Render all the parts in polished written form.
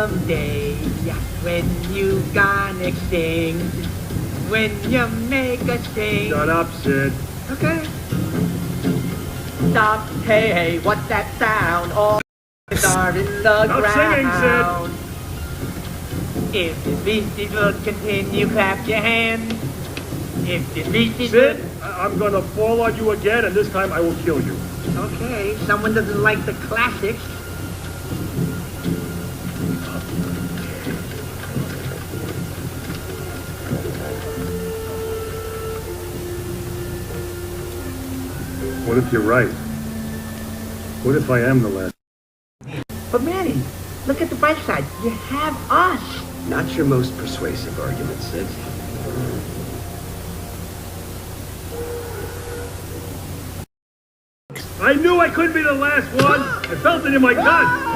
someday, when you gone extinct, when you make a sting. Shut up, Sid. Okay. Stop, hey, what's that sound? All are in the Stop ground. singing, If this beastie would continue, clap your hands. If this beastie Sid, I'm gonna fall on you again, and this time I will kill you. Okay, someone doesn't like the classics. What if you're right? What if I am the last? But Manny, look at the bright side. You have us. Not your most persuasive argument, Sid. I knew I couldn't be the last one! I felt it in my gut!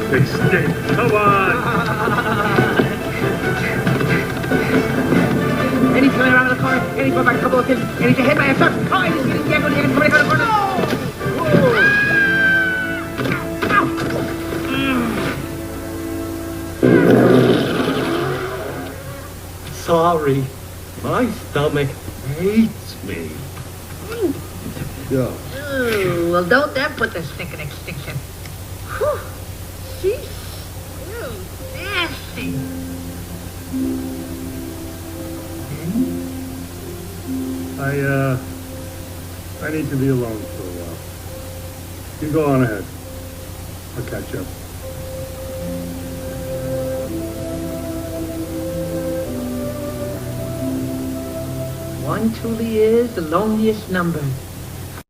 Big stink, come on! Eddie's coming around the corner. Eddie's going back a couple of things. Eddie's hit by a truck. Oh, he's getting the angle. He's coming around the corner. Sorry, my stomach hates me. Go. Ooh, well, don't that put the stink in extinction. Whew. Sheesh. Ew, nasty. I need to be alone for a while. You go on ahead. I'll catch up. One truly is the loneliest number.